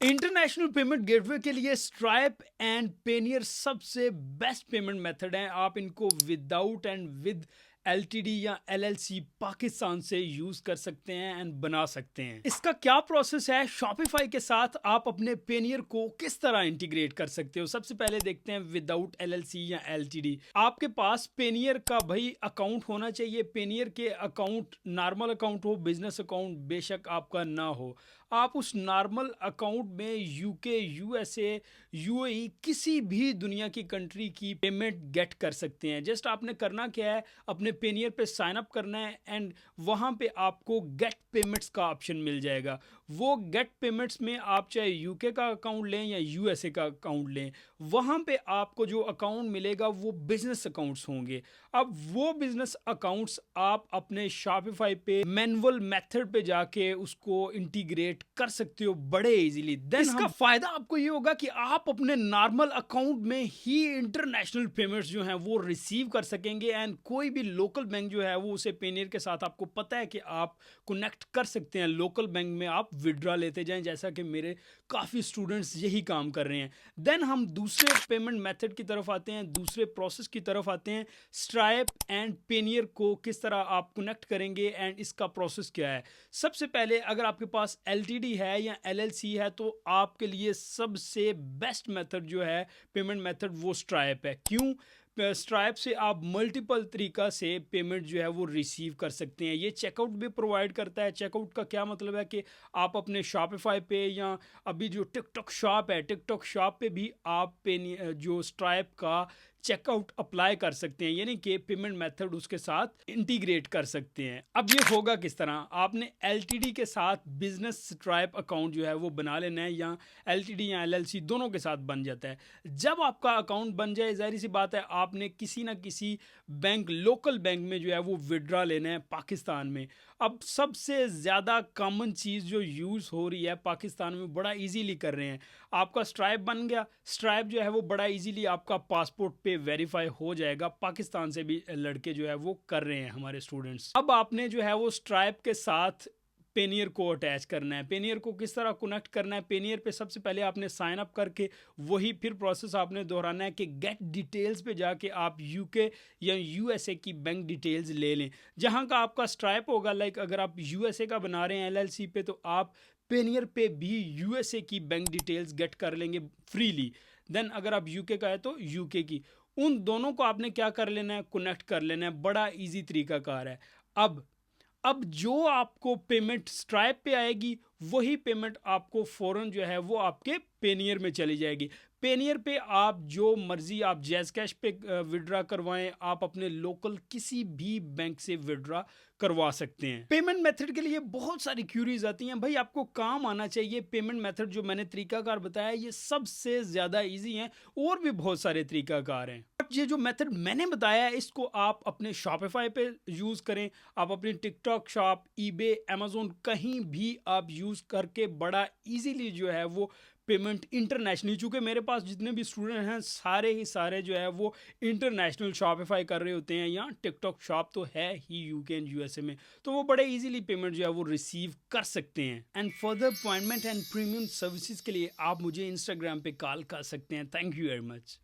International payment gateway के लिए stripe and Payeer सबसे बेस्ट पेमेंट मेथड हैं। आप इनको विदाउट एंड विद एलटीडी या एलएलसी पाकिस्तान से यूज कर सकते हैं एंड बना सकते हैं। इसका क्या प्रोसेस है, शॉपिफाई के साथ आप अपने पेनियर को किस तरह इंटीग्रेट कर सकते हो। सबसे पहले देखते हैं विदाउट एलएलसी या एलटीडी। आपके पास पेनियर का भाई अकाउंट होना चाहिए। पेनियर के अकाउंट नॉर्मल अकाउंट हो, बिजनेस अकाउंट बेशक आपका ना हो, आप उस नॉर्मल अकाउंट में यूके, यूएसए, यूएई किसी भी दुनिया की कंट्री की पेमेंट गेट कर सकते हैं। जस्ट आपने करना क्या है, अपने पेनियर पे साइन अप करना है एंड वहाँ पे आपको गेट पेमेंट्स का ऑप्शन मिल जाएगा। वो गेट पेमेंट्स में आप चाहे यूके का अकाउंट लें या यूएसए का अकाउंट लें, वहाँ पे आपको जो अकाउंट मिलेगा वो बिजनेस अकाउंट्स होंगे। अब वो बिजनेस अकाउंट्स आप अपने शॉपिफाई पे मैनुअल मेथड पे जाके उसको इंटीग्रेट कर सकते हो बड़े इजीली। देन इसका फायदा आपको ये होगा कि आप अपने नॉर्मल अकाउंट में ही इंटरनेशनल पेमेंट्स जो हैं वो रिसीव कर सकेंगे एंड कोई भी लोकल बैंक जो है वो उसे पेनियर के साथ, आपको पता है कि आप कनेक्ट कर सकते हैं। लोकल बैंक में आप विड्रॉ लेते जाएं, जैसा कि मेरे काफ़ी स्टूडेंट्स यही काम कर रहे हैं। देन हम दूसरे पेमेंट मेथड की तरफ आते हैं, दूसरे प्रोसेस की तरफ आते हैं। स्ट्राइप एंड पेनियर को किस तरह आप कनेक्ट करेंगे एंड इसका प्रोसेस क्या है। सबसे पहले अगर आपके पास एलटीडी है या एलएलसी है तो आपके लिए सबसे बेस्ट मेथड जो है पेमेंट मेथड वो स्ट्राइप है। क्यों? स्ट्राइप से आप मल्टीपल तरीका से पेमेंट जो है वो रिसीव कर सकते हैं। ये चेकआउट भी प्रोवाइड करता है। चेकआउट का क्या मतलब है कि आप अपने शॉपिफाई पे या अभी जो टिकटॉक शॉप है, टिकटॉक शॉप पे भी आप जो स्ट्राइप का चेकआउट अप्लाई कर सकते हैं, यानी कि पेमेंट मेथड उसके साथ इंटीग्रेट कर सकते हैं। अब ये होगा किस तरह, आपने एलटीडी के साथ बिजनेस स्ट्राइप अकाउंट जो है वो बना लेना है, या एलटीडी या एलएलसी दोनों के साथ बन जाता है। जब आपका अकाउंट बन जाए, जाहिर सी बात है आपने किसी ना किसी बैंक, लोकल बैंक में जो है वो विड्रॉ लेना है पाकिस्तान में। अब सबसे ज़्यादा कॉमन चीज़ जो यूज़ हो रही है पाकिस्तान में, बड़ा इजीली कर रहे हैं। आपका स्ट्राइप बन गया, स्ट्राइप जो है वो बड़ा इजीली आपका पासपोर्ट पे वेरीफाई हो जाएगा। पाकिस्तान से भी लड़के जो है वो कर रहे हैं, हमारे स्टूडेंट्स। अब आपने जो है वो स्ट्राइप के साथ पेनियर को अटैच करना है। पेनियर को किस तरह कनेक्ट करना है, पेनियर पे सबसे पहले आपने साइन अप करके वही फिर प्रोसेस आपने दोहराना है कि गेट डिटेल्स पे जाके आप यूके या यूएसए की बैंक डिटेल्स ले लें। जहां का आपका स्ट्राइप होगा, लाइक अगर आप यूएसए का बना रहे हैं एलएलसी पे, तो आप पेनियर पे भी यूएसए की बैंक डिटेल्स गेट कर लेंगे फ्रीली। देन अगर आप यूके का है तो यूके की, उन दोनों को आपने क्या कर लेना है, कनेक्ट कर लेना है। बड़ा इजी तरीकाकार है। अब जो आपको पेमेंट स्ट्राइप पे आएगी, वही पेमेंट आपको फ़ौरन जो है वो आपके पेनियर में चली जाएगी। पेनियर पे आप जो मर्जी, आप जैज़ कैश पे विड्रा करवाएं, आप अपने लोकल किसी भी बैंक से विड्रा करवा सकते हैं। पेमेंट मेथड के लिए बहुत सारी क्यूरीज आती हैं, भाई आपको काम आना चाहिए। पेमेंट मेथड जो मैंने तरीकाकार बताया ये सबसे ज़्यादा इजी हैं, और भी बहुत सारे तरीकाकार हैं। बट ये जो मेथड मैंने बताया है इसको आप अपने शॉपिफाई पे यूज़ करें, आप अपनी टिकटॉक शॉप, ईबे, अमेजोन कहीं भी आप यूज़ करके बड़ा इजीली जो है वो पेमेंट इंटरनेशनली, चूँकि मेरे पास जितने भी स्टूडेंट हैं सारे ही सारे जो है वो इंटरनेशनल शॉपिफाई कर रहे होते हैं, या टिकटॉक शॉप तो है ही यूके एंड यूएसए में, तो वो बड़े इजीली पेमेंट जो है वो रिसीव कर सकते हैं। And further appointment and premium services के लिए आप मुझे इंस्टाग्राम पे कॉल कर सकते हैं। Thank you very much.